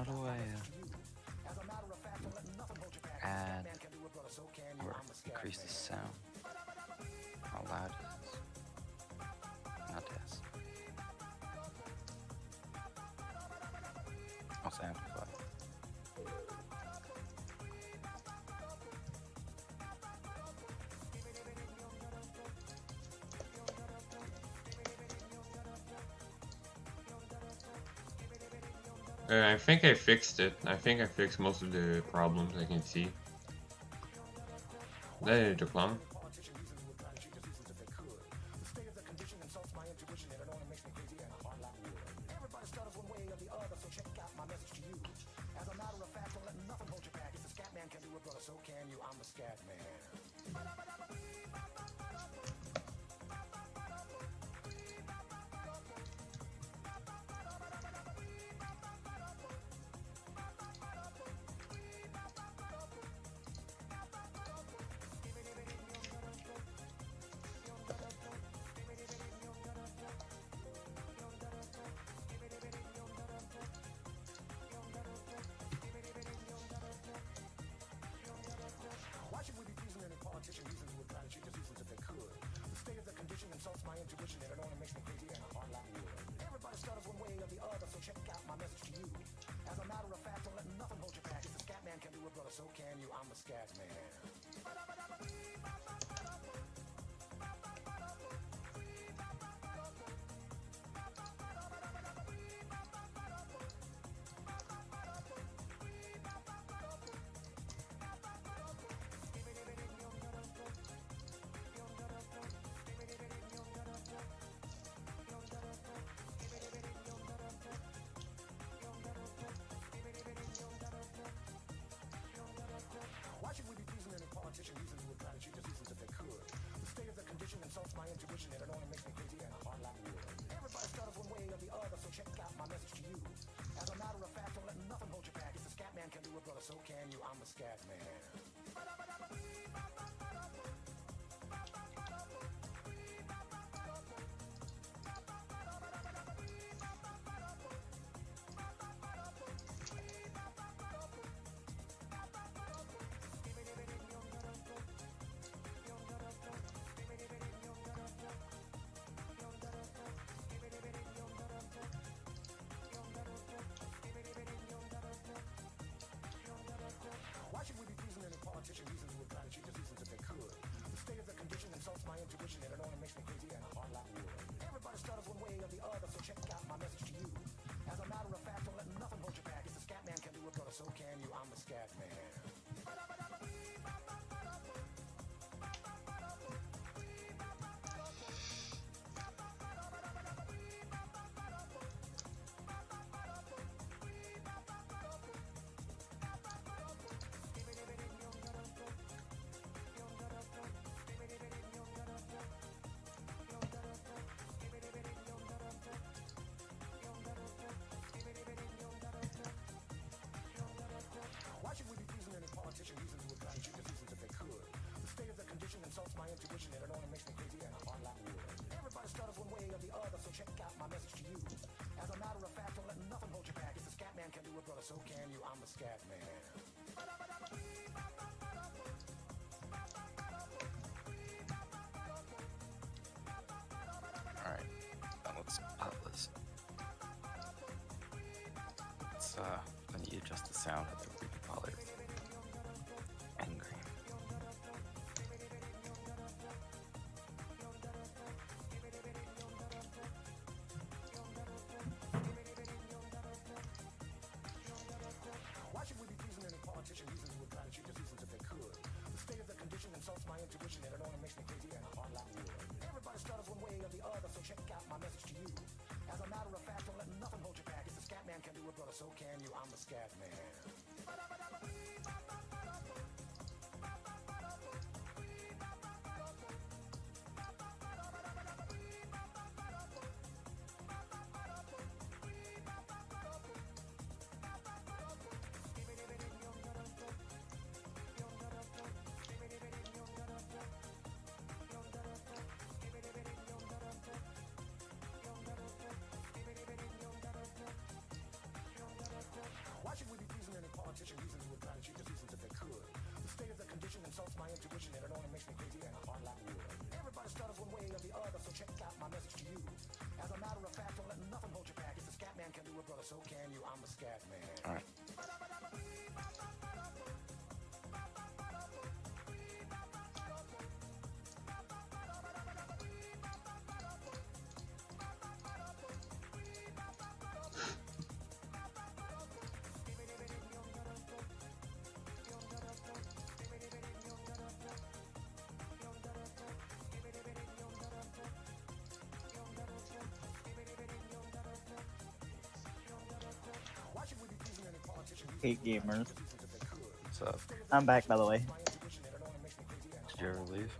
How do I add or increase the sound? How loud is this? Not this. Also amplify. I think I fixed it. I think I fixed most of the problems I can see. There to come. Alright, now let's pop this. Let me adjust the sound of the repeat poly. Angry. Hey gamers. What's up? I'm back, by the way. Did you ever leave?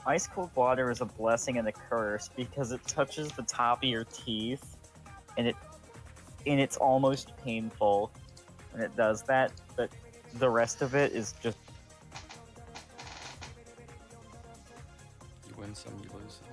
Ice cold water is a blessing and a curse because it touches the top of your teeth, and it's almost painful when it does that. But the rest of it is just You win some, you lose some.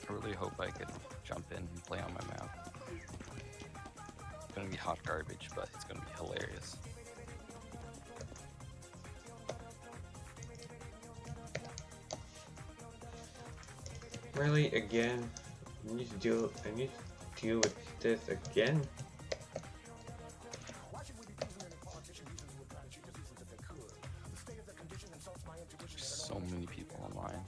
I really hope I could jump in and play on my map. It's gonna be hot garbage, but it's gonna be hilarious. Really, again? I need to deal with this again? There's so many people online.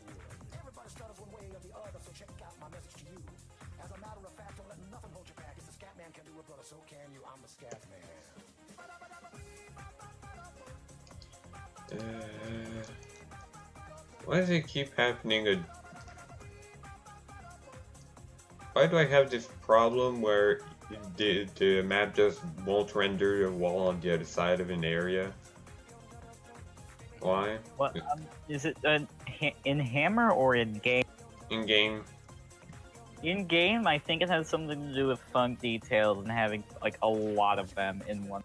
Why does it keep happening? Why do I have this problem where the map just won't render a wall on the other side of an area? Why? What is it? In Hammer or in game? In game. In game, I think it has something to do with funk details and having like a lot of them in one.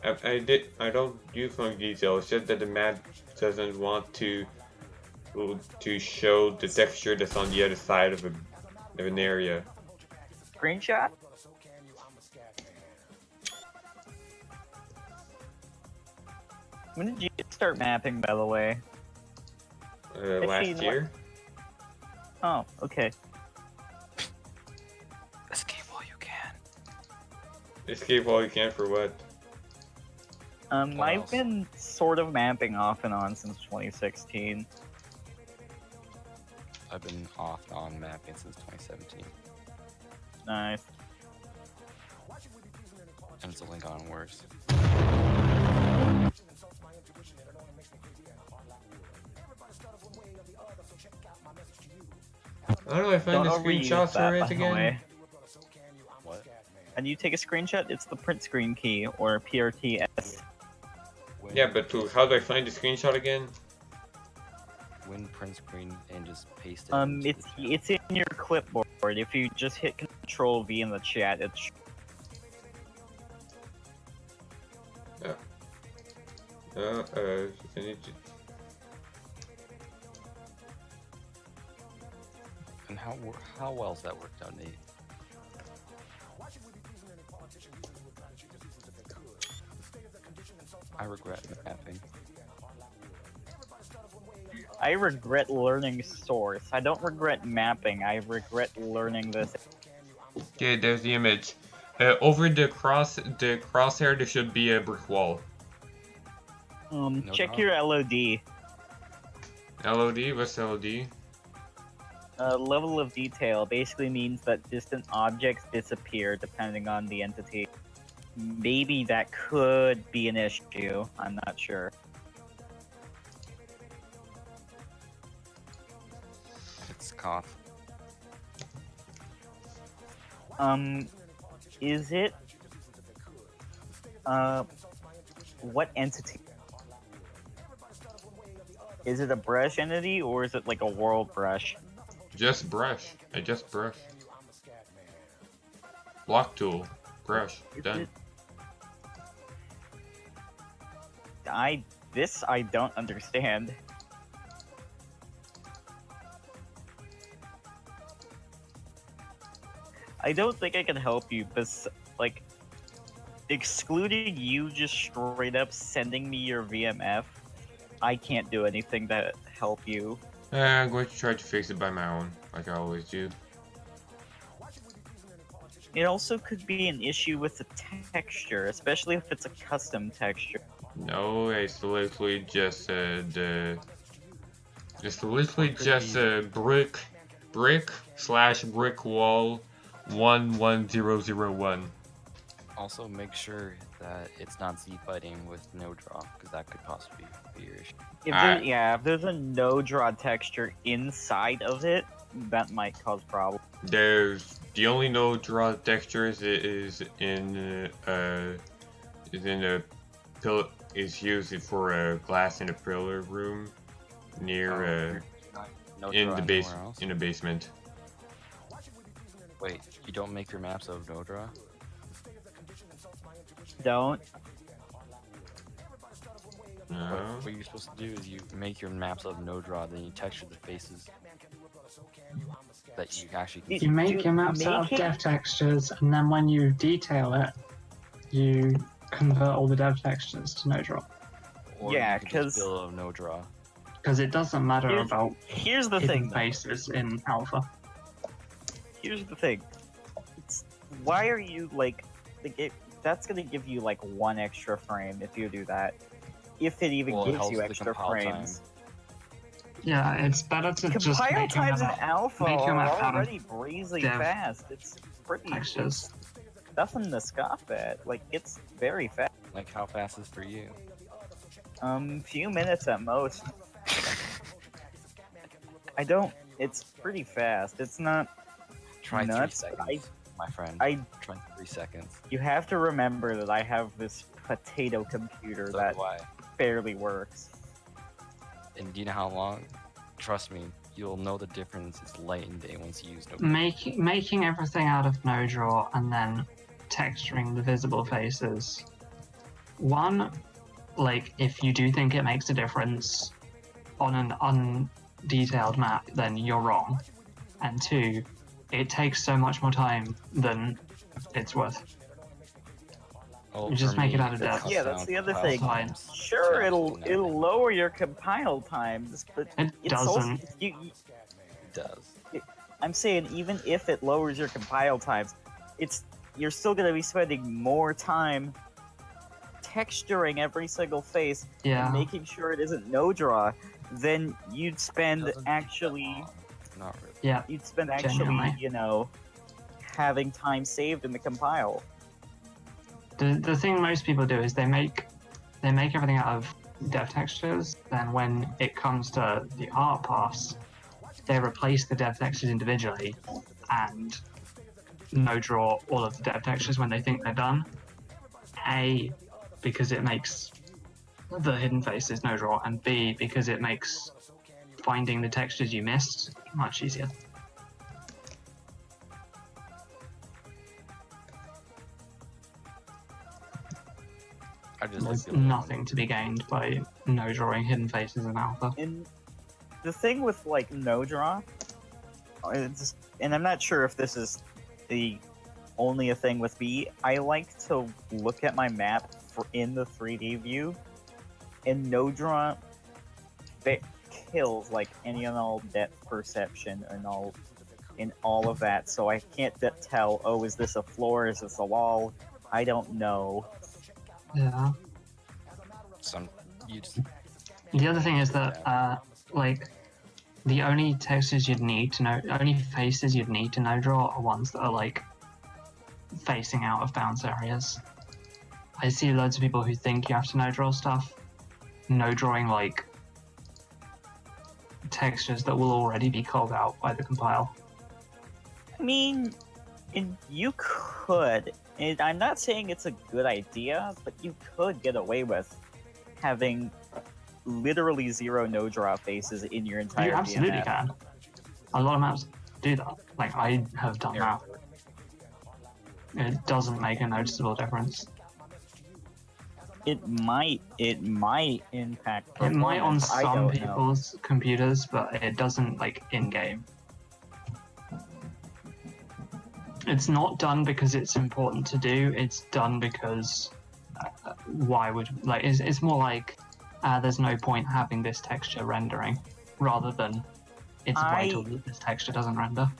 I don't do funk detail. It's just that the map doesn't want to show the texture that's on the other side of an area. Screenshot? When did you start mapping, by the way? Last year. Oh, okay. Escape while you can. Escape all you can for what? I've else? been sort of mapping off and on since 2016. I've been off and on mapping since 2017. Nice. And it's only gotten worse. How do I find Don't the overuse screenshots that, for by it the again? way. What? And you take a screenshot, it's the print screen key, or PRTS. When, Yeah, but how do I find the screenshot again? When print screen and just paste it into It's the chat. it's in your clipboard. If you just hit Control V in the chat, it's I need to... And how well's that worked out, Nate? I regret mapping. I regret learning Source. I don't regret mapping. I regret learning this. Okay, there's the image. Over the crosshair, there should be a brick wall. No Check drop? your LOD. LOD? What's LOD? Level of detail basically means that distant objects disappear depending on the entity. Maybe that could be an issue. I'm not sure. It's cough. Is it? What entity? Is it a brush entity or is it like a world brush? Just brush. I just brush. Block tool. Brush. Is Done. it- I don't understand. I don't think I can help you, but like, excluding you just straight up sending me your VMF, I can't do anything to help you. I'm going to try to fix it by my own, like I always do. It also could be an issue with the texture, especially if it's a custom texture. No, it's literally just it's literally Could just be- a brick/brick wall 11001. Also, make sure that it's not z-fighting with no draw, because that could possibly be your issue. If there's a no draw texture inside of it, that might cause problems. There's the only no draw textures is in a pill is used for a glass in a pillar room near No in draw the anywhere else? in the basement. Wait, you don't make your maps of no draw? Don't. No. What you're supposed to do is you make your maps of no draw, then you texture the faces that you actually can You see. You make your maps out of Make it- dev textures, and then when you detail it, you convert all the dev textures to no drop. Or Yeah, you can just 'cause- build a no draw. Because it doesn't matter about Here's the hidden thing, though. faces in alpha. Here's the thing. Why are you like that's gonna give you like one extra frame if you do that. If it even Well, it gives helps you the extra compile frames. Yeah, it's better to just Compile make your times in map alpha make your are map out of already brazy dev fast. It's pretty textures. nothing to scoff at. Like it's very fast. Like, how fast is for you? Few minutes at most. I don't it's pretty fast. It's not Try nuts. 3 seconds, my friend. I Try 3 seconds. you have to remember that I have this potato computer So that do I. barely works. And do you know how long? Trust me, you'll know the difference. It's late in the day once you use no. Making everything out of no draw and then texturing the visible faces. One, like if you do think it makes a difference on an undetailed map, then you're wrong. And two, it takes so much more time than it's worth. Well, You just for make it me, out of it depth. cuts Yeah, that's down the other compile thing. times Sure, to it'll absolutely nothing. lower your compile times, but It it's also doesn't. It does. I'm saying even if it lowers your compile times, you're still gonna be spending more time texturing every single face Yeah. and making sure it isn't no draw than you'd spend Doesn't take that actually long. Not really. Yeah. you'd spend actually, Genuinely. you know, having time saved in the compile. The thing most people do is they make everything out of dev textures. Then when it comes to the art pass, they replace the dev textures individually and no draw all of the dev textures when they think they're done. A, because it makes the hidden faces no draw, and B, because it makes finding the textures you missed much easier. I just like There's building nothing to be gained by no drawing hidden faces in alpha. And the thing with like no draw, and I'm not sure if this is the only a thing with me. I like to look at my map in the 3D view, and no draw kills like any and all depth perception and all of that. So I can't tell. Oh, is this a floor? Is this a wall? I don't know. Yeah. You just The other thing is that, like, the only textures you'd need to know, only faces you'd need to no draw are ones that are like facing out of bounds areas. I see loads of people who think you have to no draw stuff, no drawing like textures that will already be called out by the compile. I mean, you could. And I'm not saying it's a good idea, but you could get away with having literally zero no draw faces in your entire You absolutely DMF. can. A lot of maps do that. Like, I have done that. It doesn't make a noticeable difference. It might impact It might on performance, I some don't know. people's computers, but it doesn't like in-game. It's not done because it's important to do. It's done because why would like it's more like there's no point having this texture rendering, rather than it's vital that this texture doesn't render.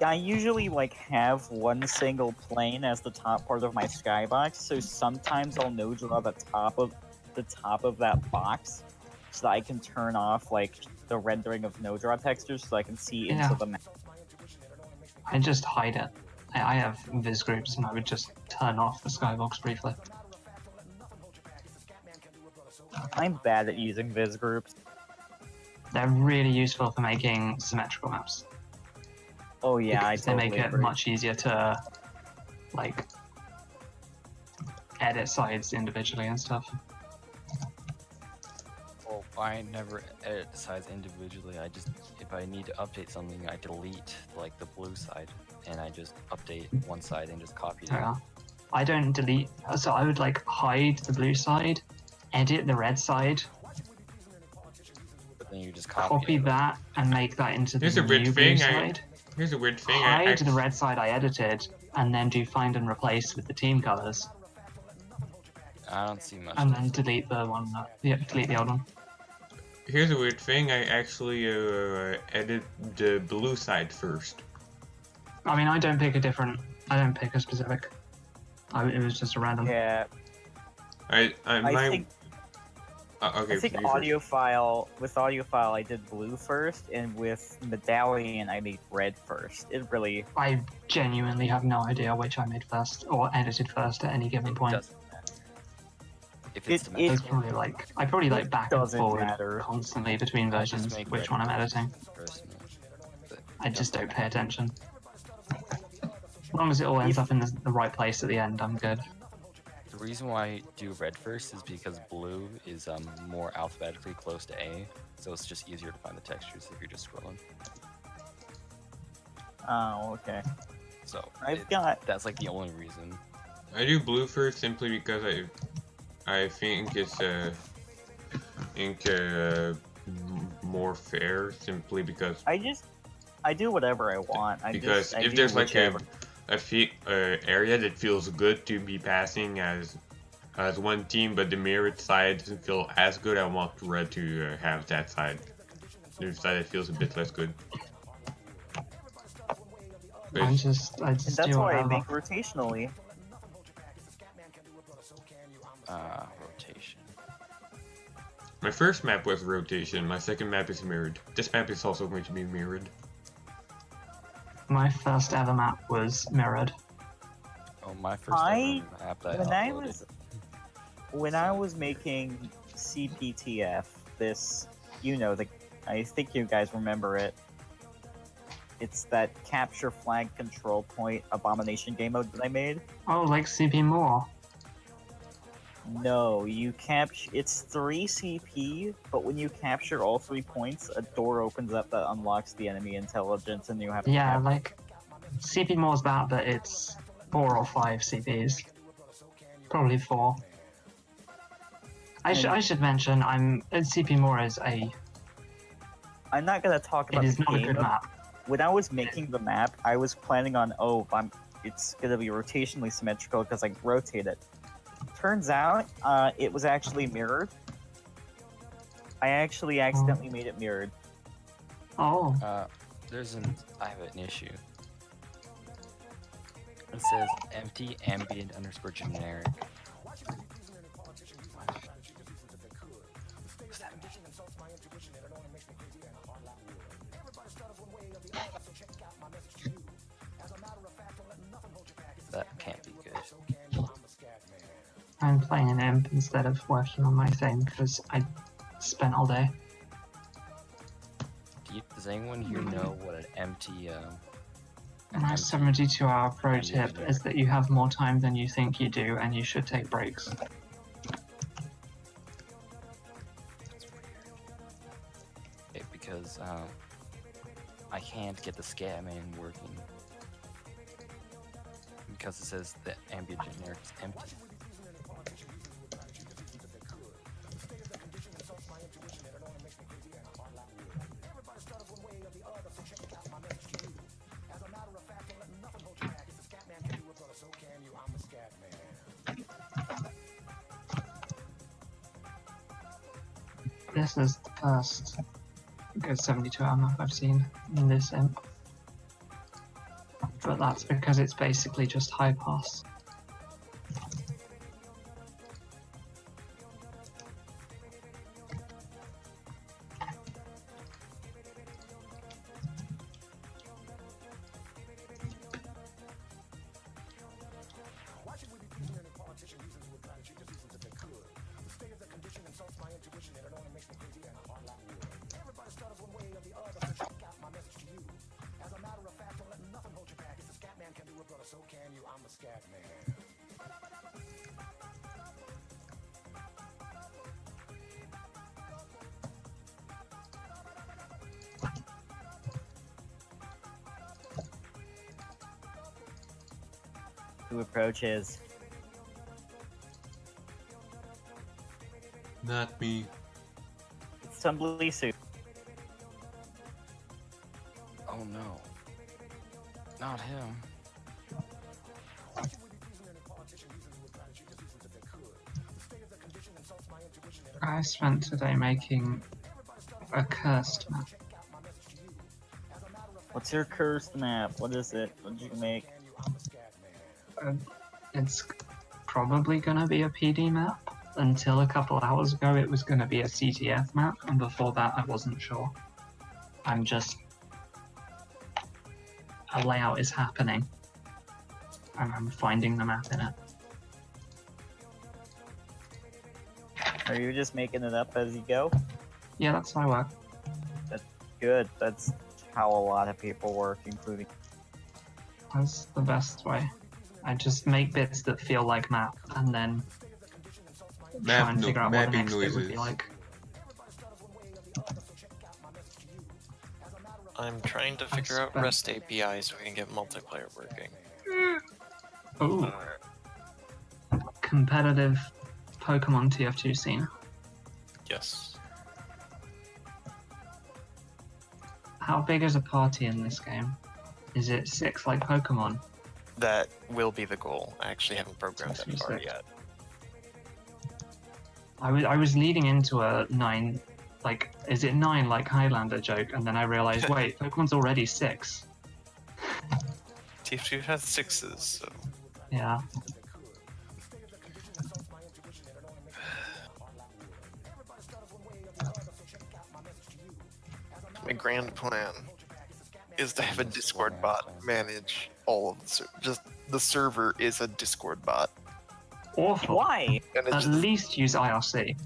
I usually like have one single plane as the top part of my skybox, so sometimes I'll no draw the top of that box, so that I can turn off like the rendering of no draw textures, so I can see into the map. I just hide it. I have viz groups, and I would just turn off the skybox briefly. I'm bad at using viz groups. They're really useful for making symmetrical maps. Oh yeah, because they make it agree. much easier to like edit sides individually and stuff. Well, I never edit the sides individually. I just, if I need to update something, I delete like the blue side, and I just update one side and just copy it. Yeah. I don't delete, so I would like hide the blue side, edit the red side, But then you just copy it. that, and make that into the Here's a weird new thing, blue side. Here's a weird thing. Hide the red side I edited, and then do find and replace with the team colors, I don't see much. and then delete the one, delete the old one. Here's a weird thing. I actually edit the blue side first. I mean, I don't pick a specific. It was just a random. Yeah. I think okay. I think you first. with audiophile I did blue first, and with medallion I made red first. It really I genuinely have no idea which I made first or edited first at any given point. Doesn't matter. If it's It- symmetrical, I probably like back and doesn't forward matter. constantly between I just versions make which red one I'm editing. personally. But I just don't pay attention. As long as it all ends up in the right place at the end, I'm good. the reason why I do red first is because blue is more alphabetically close to A, so it's just easier to find the textures if you're just scrolling. Oh, okay. So that's like the only reason. I do blue first simply because I think it's more fair simply because I do whatever I want. I if do there's like whichever. a area that feels good to be passing as one team, but the mirrored side doesn't feel as good, I want red to have that side. The side that feels a bit less good. I And just that's do why I whatever. make rotationally. Rotation. My first map was rotation, my second map is mirrored. This map is also going to be mirrored. My first ever map was mirrored. Oh, my first ever map that I uploaded. When I was making CPTF, this, I think you guys remember it. It's that capture flag control point abomination game mode that I made. Oh, like CP more. No, it's 3 CP, but when you capture all 3 points, a door opens up that unlocks the enemy intelligence, and you have to Yeah, capture. like CP more is that, but it's 4 or 5 CPs. Probably 4. I should mention CP more is I'm not gonna talk about it is the not a game good mode. map. When I was making the map, I was planning on, it's gonna be rotationally symmetrical because I rotate it. Turns out, it was actually mirrored. I actually accidentally made it mirrored. Oh. I have an issue. It says empty ambient _ generic. What's that mean? That can't be good. I'm playing an imp instead of working on my thing because I spent all day. Does anyone here know what an empty My 72-hour pro tip is that you have more time than you think you do, and you should take breaks. That's weird. Okay, because I can't get the Scatman working because it says the ambient generic is empty. This is the first good 72-hour map I've seen in this imp. But that's because it's basically just high pass. Who approaches? Not me. It's Tumblelisu. Oh no. Not him. I spent today making a cursed map. What's your cursed map? What is it? What did you make? It's probably gonna be a PD map. Until a couple hours ago, it was gonna be a CTF map, and before that, I wasn't sure. A layout is happening, and I'm finding the map in it. Are you just making it up as you go? Yeah, that's how I work. That's good. That's how a lot of people work, including. That's the best way. I just make bits that feel like map, and then try and figure out what the mapping next bit would be noises. like. I'm trying to figure out REST API so we can get multiplayer working. Ooh, competitive Pokemon TF2 scene. Yes. How big is a party in this game? Is it 6 like Pokemon? That will be the goal. I actually haven't programmed that far 66. yet. I was leading into a 9, like, is it 9 like Highlander joke, and then I realized, wait, Pokemon's already 6. TF2 has 6s, so Yeah. my grand plan is to have a Discord bot manage all of just the server is a Discord bot, Awful. Why? and it At just least use IRC.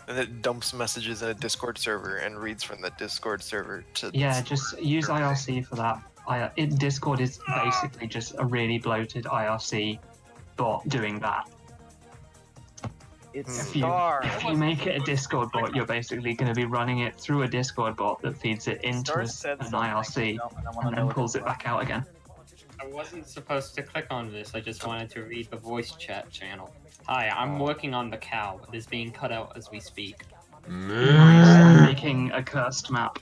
and it dumps messages in a Discord server and reads from the Discord server to Yeah, just use IRC for that. Discord is basically just a really bloated IRC bot doing that. It's Hmm. Star. If you make it a Discord bot, you're basically going to be running it through a Discord bot that feeds it into Star said an something. IRC I wanna and know then what pulls it was. back out again. I wasn't supposed to click on this. I just wanted to read the voice chat channel. Hi, I'm working on the cow. It is being cut out as we speak. Nice. I'm making a cursed map.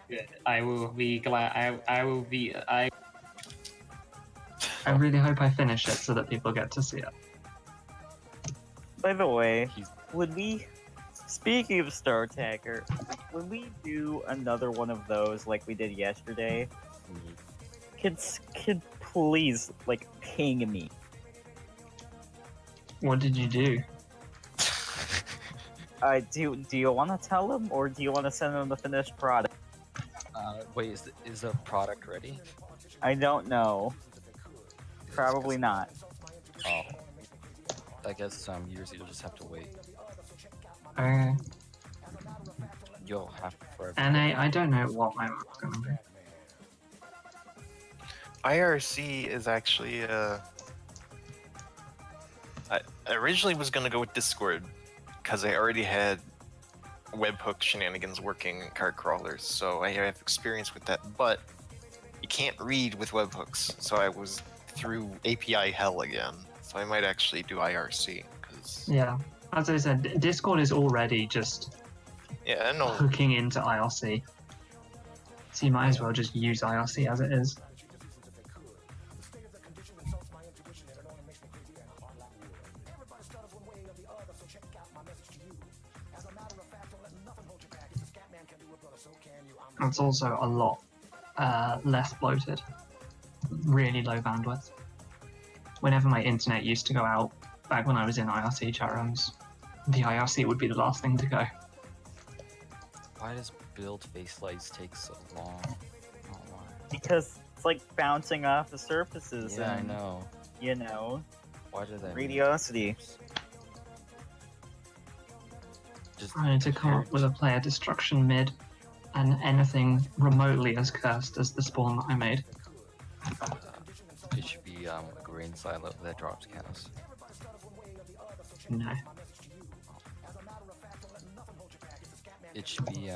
Good. I will be glad. I will be. I I really hope I finish it so that people get to see it. By the way, He's- would we? Speaking of Star Attacker, when we do another one of those like we did yesterday, could please like ping me? What did you do? Do you want to tell them, or do you want to send them the finished product? Wait, is the product ready? I don't know. Probably not. Oh. I guess yours you'll just have to wait. Okay. You'll have forever. NA, I don't know what my map's gonna be. IRC is actually I originally was gonna go with Discord because I already had webhook shenanigans working in card crawlers, so I have experience with that. But you can't read with webhooks, so I was through API hell again. So I might actually do IRC because Yeah. As I said, Discord is already just yeah, I know. hooking into IRC. So you might as well just use IRC as it is. It's also a lot less bloated. Really low bandwidth. Whenever my internet used to go out, back when I was in IRC chat rooms, the IRC would be the last thing to go. Why does build face lights take so long? Oh, why? Because it's like bouncing off the surfaces. Yeah, I and, know. You know, Why did that? radiosity. Just I need to come up with a player destruction mid and anything remotely as cursed as the spawn that I made. It should be a grain silo that drops cows. No. It should be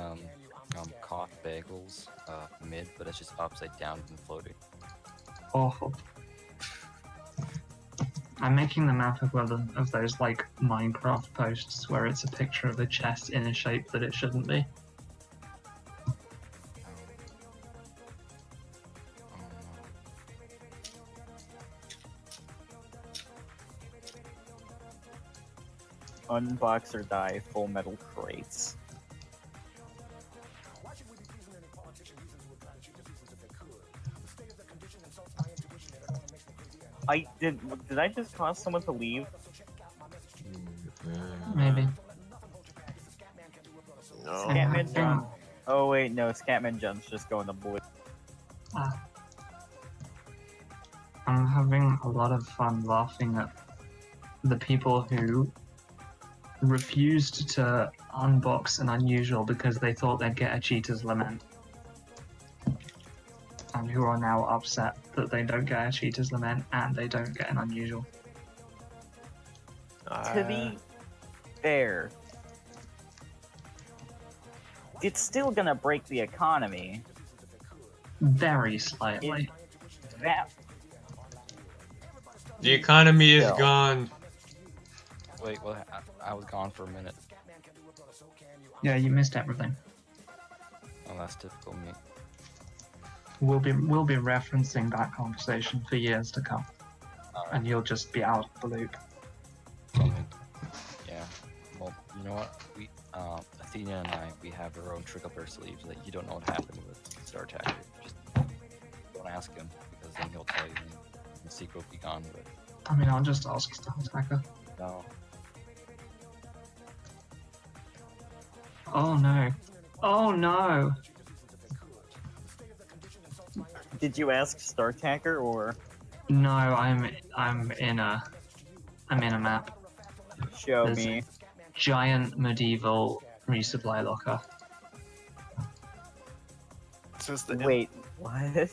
cough bagels mid, but it's just upside down and floating. Awful. I'm making the map of one of those like Minecraft posts where it's a picture of a chest in a shape that it shouldn't be. Unbox or die full metal crates. Did I just cause someone to leave? Maybe. No. Scatman John. Oh wait, no, Scatman John's just going to blue. I'm having a lot of fun laughing at the people who refused to unbox an unusual because they thought they'd get a cheater's lament. and who are now upset that they don't get a Cheater's Lament and they don't get an unusual. To be fair, it's still gonna break the economy. Very slightly. That The economy is Still. gone. Wait, what? I was gone for a minute. Yeah, you missed everything. Oh, that's typical me. We'll be referencing that conversation for years to come, Alright. and you'll just be out of the loop. Yeah. Well, you know what? We, Athena and I, we have our own trick up our sleeves that you don't know what happened with Star Attacker. Just don't ask him, because then he'll tell you and the secret will be gone, but I mean, I'll just ask Star Attacker. no. Oh no! Oh no! did you ask StarTacker or No, I'm in a map. show There's me? giant medieval resupply locker. Says the Wait, what?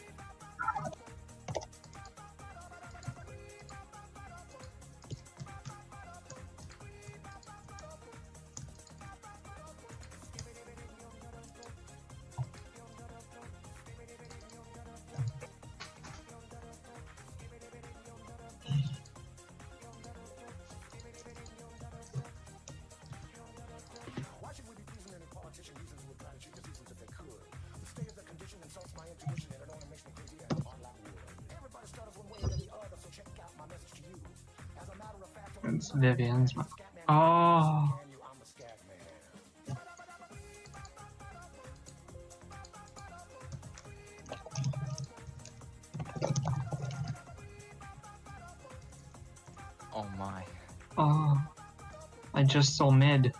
It's Vivian's map. Oh! Oh my. Oh! I just saw mid.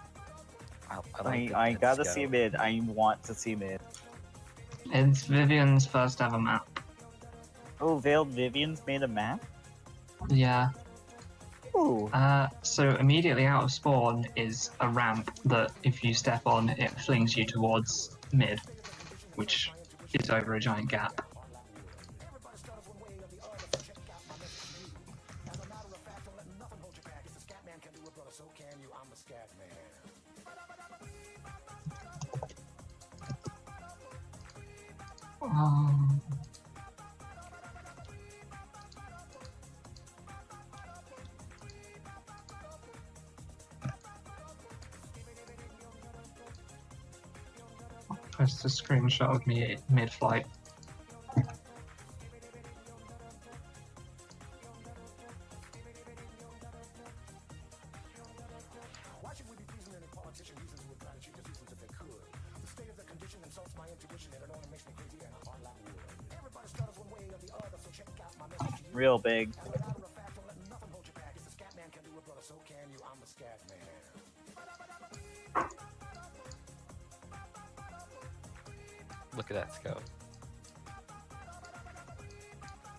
I gotta see mid. I want to see mid. It's Vivian's first ever map. Oh, Veiled Vivian's made a map? Yeah. Ooh. So immediately out of spawn is a ramp that if you step on, it flings you towards mid, which is over a giant gap. Um, Post a screenshot of me mid-flight. Real big. Look at that scout.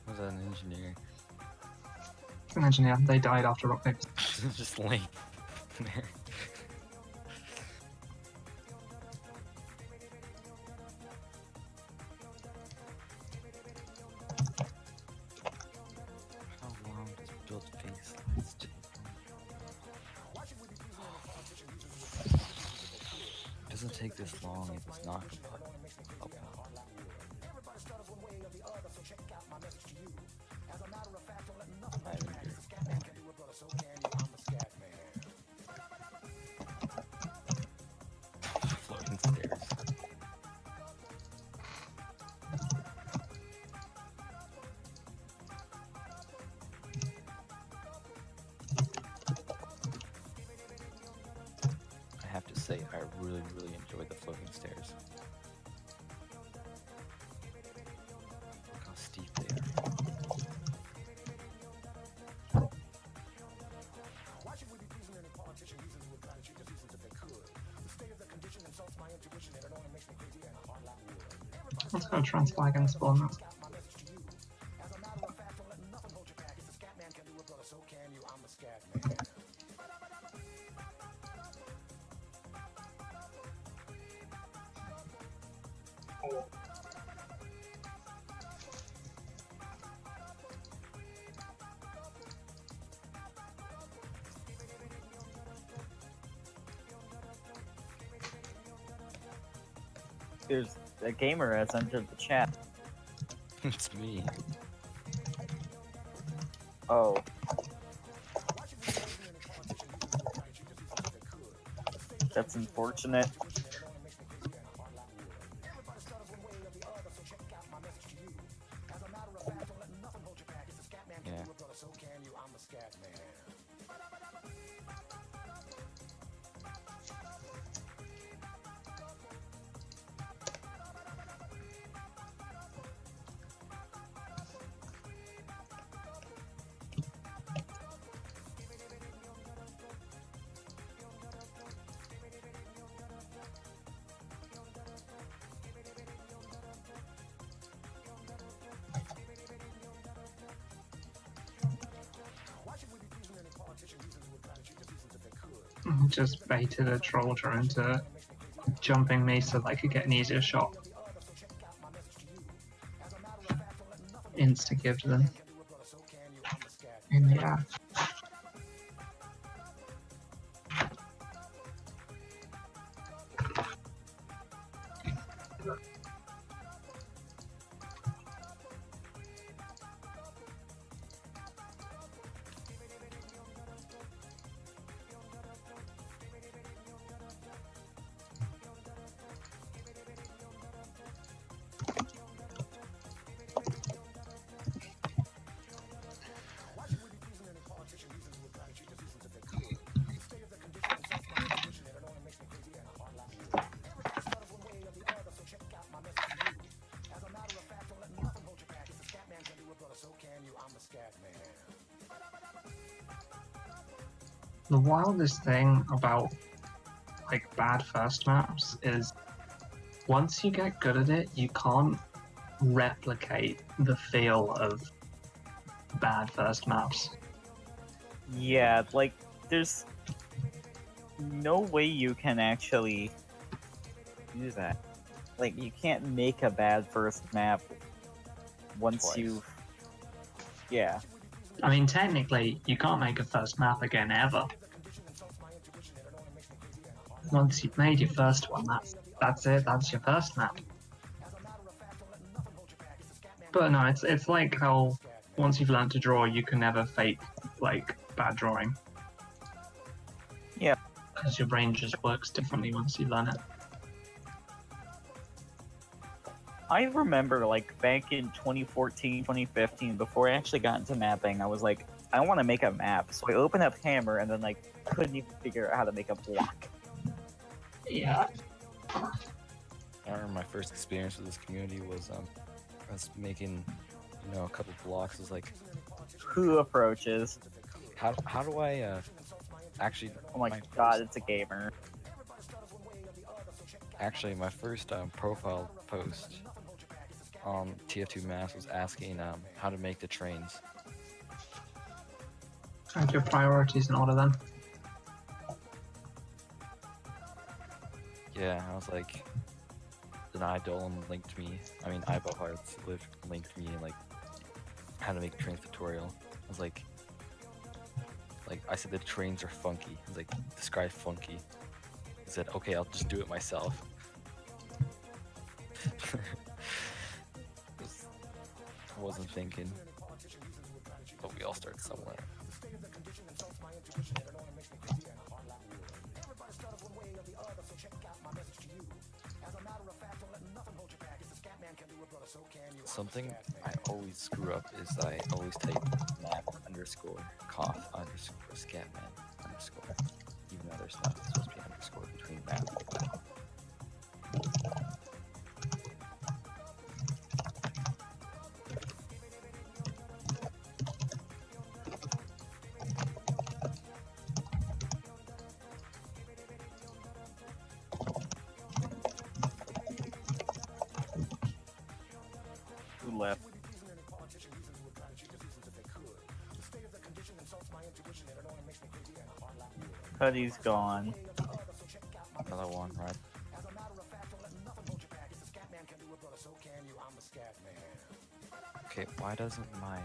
Was that an engineer? Imagine, yeah, they died after rock paper. Just laying there. How long does build phase last? Doesn't take this long if it's not compatible. I agree. Floating stairs. I have to say, I really enjoy the floating stairs. Look how steep they are. Let's go transflag and spawn that. There's a gamer has entered the chat. It's me. Oh. That's unfortunate. Yeah. Just baited a troll into jumping me so that I could get an easier shot. Insta give them in the air. The wildest thing about like bad first maps is once you get good at it, you can't replicate the feel of bad first maps. Yeah, like, there's no way you can actually do that. Like, you can't make a bad first map once Twice. you've... Yeah. I mean, technically, you can't make a first map again ever. Once you've made your first one, that's it. That's your first map. But no, it's like how once you've learned to draw, you can never fake like bad drawing. Yeah. Because your brain just works differently once you learn it. I remember, like, back in 2014, 2015, before I actually got into mapping, I was like, I want to make a map. So I opened up Hammer and then, like, couldn't even figure out how to make a block. Yeah. I remember my first experience with this community was I was making, you know, a couple blocks. It was like, Who approaches? how do I actually? Oh my god, it's a gamer. Actually, my first profile post on tf2 maps was asking how to make the trains. Have your priorities in order then. Yeah, I was like, then Idolum linked me. I mean, Eyeball Hearts linked me like how to make trains tutorial. I was like I said the trains are funky. I was like, describe funky. He said, okay, I'll just do it myself. I wasn't thinking, but we all start somewhere. Something I always screw up is that I always type map underscore cough underscore scatman underscore, even though there's not supposed to be underscore between map. Who left? Cuddy's gone. Another one, right? Okay, why doesn't my...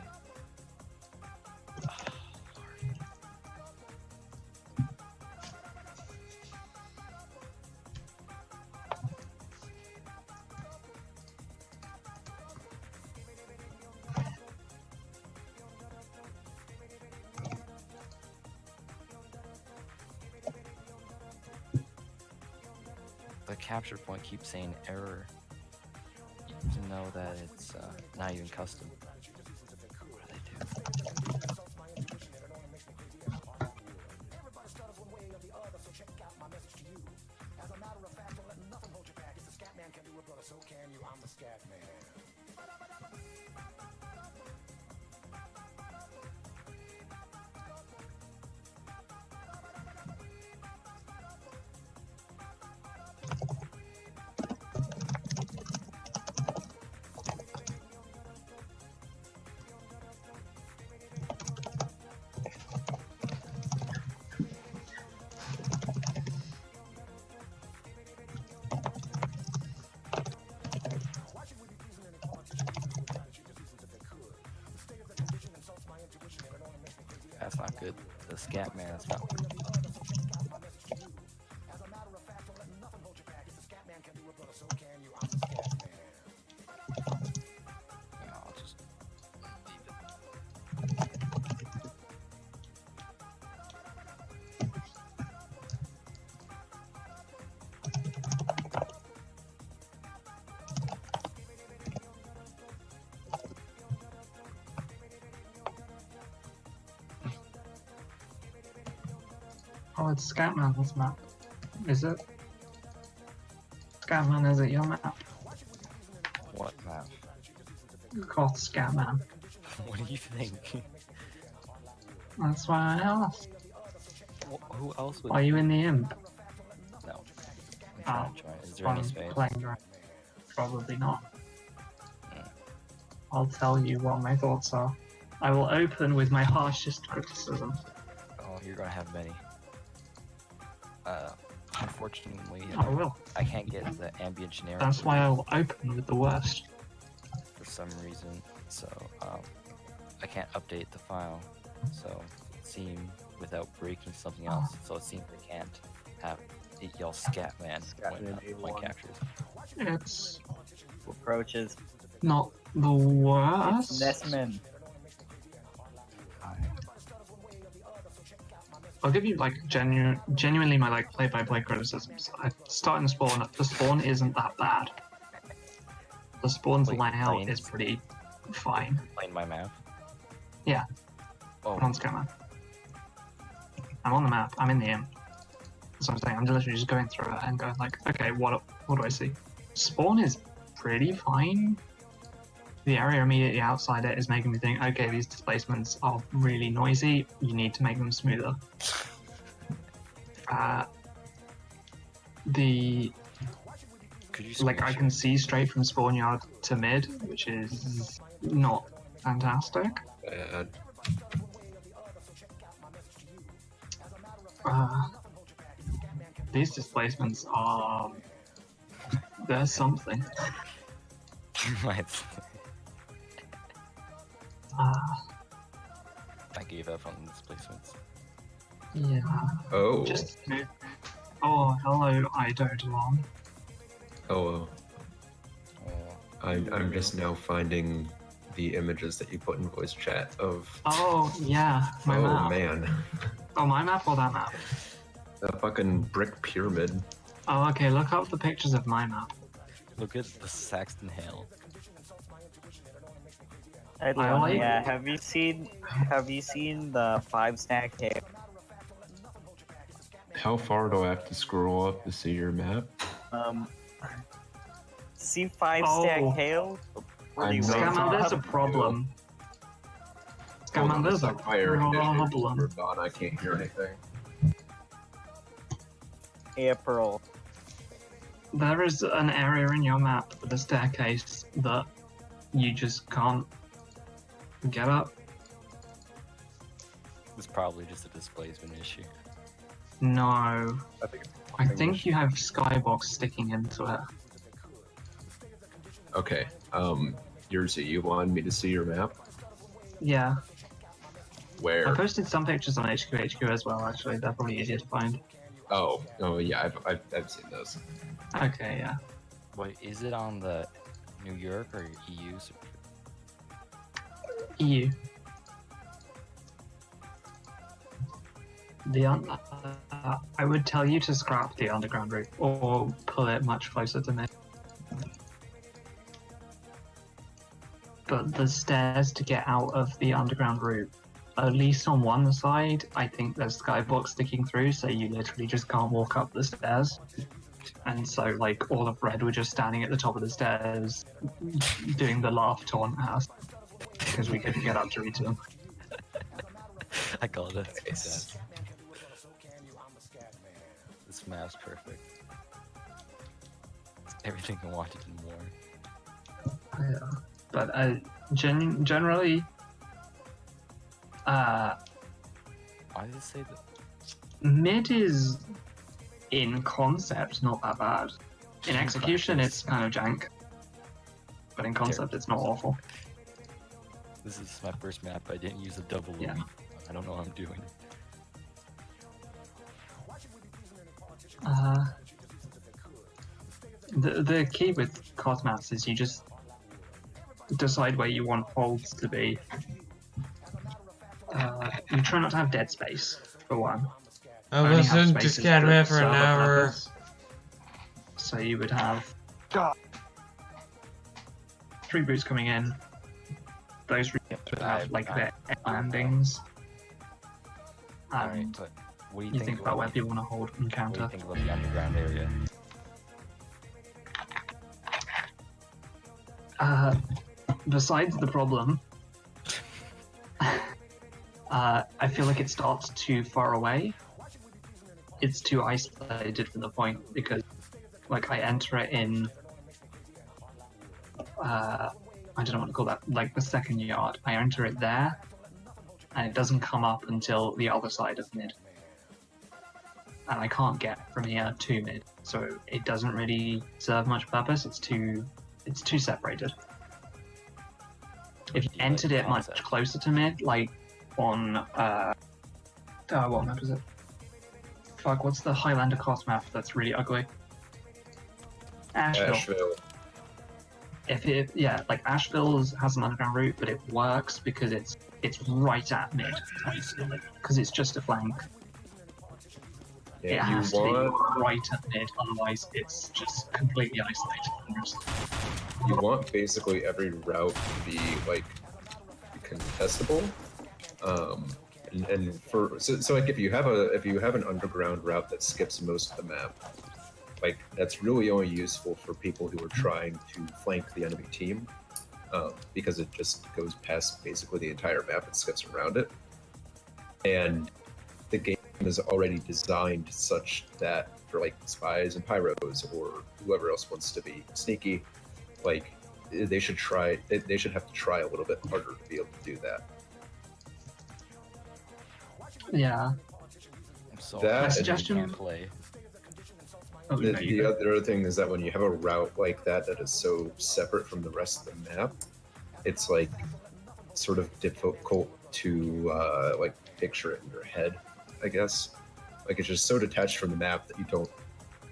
the capture point keeps saying error. You need to know that it's not even custom. What do they do? That's not good. The scat man is not good. Yeah, I'll just leave it. Oh, it's Scatman's map. Is it? Scatman, is it your map? What map? Called Scatman. What do you think? That's why I asked. Who else would? Are you in the imp? No. I'm trying to join. Is there any I'm space? playing right. Probably not. Mm. I'll tell you what my thoughts are. I will open with my harshest criticism. Oh, you're gonna have many. Unfortunately, I will. I can't get the ambient generic That's why I will open with the worst. for some reason. So I can't update the file. So it seems without breaking something else. So it seems I can't have it yell Scatman when A1. captures. It's Approaches. not the It's worst. Nessman. I'll give you like genuinely my like play-by-play criticisms. I start in spawn. The spawn isn't that bad. The spawn's Wait, layout playing- is pretty fine. Playing my map. Yeah. Oh, I'm on Scatman. I'm on the map. I'm in the imp. That's what I'm saying. I'm literally just going through it and going like, okay, what do I see? Spawn is pretty fine. The area immediately outside it is making me think, okay, these displacements are really noisy. You need to make them smoother. The could you like I screenshot? can see straight from spawn yard to mid, which is not fantastic. Bad. These displacements are there's something. Might- Uh, I gave up on displacements. yeah. Oh. Just oh, hello, Idodalon. Oh. Oh, I'm just now finding the images that you put in voice chat of. Oh yeah, my oh map. man, Oh, my map or that map? that fucking brick pyramid. Oh, okay. Look up the pictures of my map. look at the Saxton Hill. like- Yeah. Have you seen the 5-stack hail? How far do I have to scroll up to see your map? See 5-stack Oh. hail? Pretty I'm weird. not- Scamman, there's a problem. Scamman, there's a problem. We're gone. I can't hear anything. April. There is an area in your map with a staircase that you just can't get up. It's probably just a displacement issue. No. I think think you have skybox sticking into it. Okay. Yerzy, you wanted me to see your map? Yeah. I Where? posted some pictures on HQ as well, actually. They're probably easier to find. Oh yeah, I've seen those. Okay, yeah. Wait, is it on the New York or EU? EU. The I would tell you to scrap the underground route or pull it much closer to mid. But the stairs to get out of the underground route, at least on one side, I think there's skybox sticking through, so you literally just can't walk up the stairs. And so, like, all of Red were just standing at the top of the stairs doing the laugh taunt at us because we couldn't get up to reach them. I call it Nice. success. This map's perfect. It's everything I wanted and more. Yeah. But generally, Why did it say that? mid is in concept not that bad. In execution, it's kind of jank. But in concept, it's not awful. This is my first map. I didn't use a double Yeah. elite. I don't know what I'm doing. The key with COD maps is you just decide where you want holds to be. You try not to have dead space, for one. I Only have listened to spaces that Scatman for an serve a hour. purpose. So you would have 3 boots coming in. Those would have like their landings. Alright, And but what do you think about where people want to hold and what do counter. you think about the underground area? Besides the problem, I feel like it starts too far away. It's too isolated from the point because, like, I enter it in. I don't know what to call that. Like the second yard, I enter it there, and it doesn't come up until the other side of mid, and I can't get from here to mid, so it doesn't really serve much purpose. It's too separated. If you You like entered the it much concept. closer to mid, like on what map is it? Fuck, what's the Highlander cost map that's really ugly? Asheville. Asheville. If it, yeah, like Asheville's has an underground route, but it works because it's right at mid, because it's just a flank. It Yeah, you has to want be right at mid, otherwise it's just completely isolated from the rest. you want basically every route to be like contestable. And for so like if you have an underground route that skips most of the map, like that's really only useful for people who are trying to flank the enemy team, because it just goes past basically the entire map and skips around it. And the game is already designed such that for like spies and pyros or whoever else wants to be sneaky, like they should have to try a little bit harder to be able to do that. Yeah. So That My and suggestion- can't play. Oh, The, no, the you go. other thing is that when you have a route like that is so separate from the rest of the map, it's like sort of difficult to like picture it in your head, I guess. Like it's just so detached from the map that you don't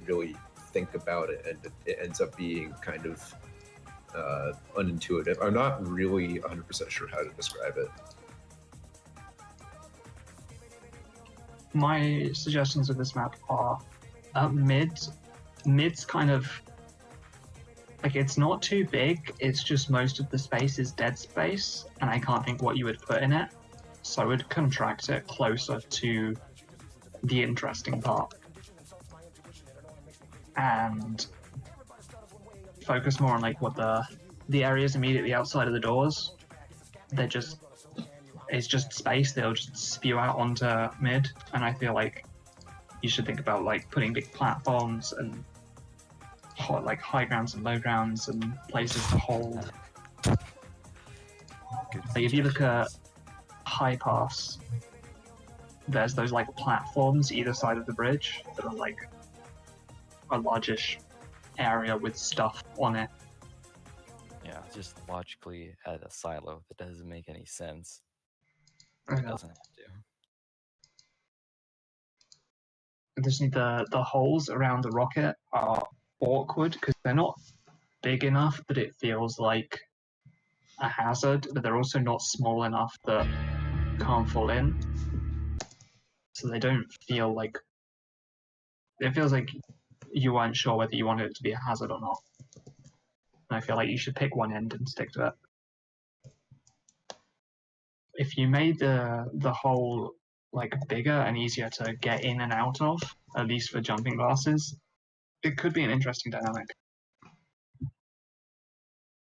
really think about it, and it ends up being kind of unintuitive. I'm not really 100% sure how to describe it. My suggestions with this map are mid's kind of like it's not too big, it's just most of the space is dead space and I can't think what you would put in it, so I would contract it closer to the interesting part and focus more on like what the areas immediately outside of the doors. It's just space, they'll just spew out onto mid, and I feel like you should think about like putting big platforms and like high grounds and low grounds and places to hold. Good Like if you look at suggestions. high pass, there's those like platforms either side of the bridge that are like a largish area with stuff on it. Yeah, just logically add a silo that doesn't make any sense. Yeah. It doesn't have to. Additionally, the holes around the rocket are awkward because they're not big enough that it feels like a hazard, but they're also not small enough that can't fall in. So they don't feel like it feels like you weren't sure whether you wanted it to be a hazard or not. And I feel like you should pick one end and stick to it. If you made the hole like bigger and easier to get in and out of, at least for jumping glasses, it could be an interesting dynamic.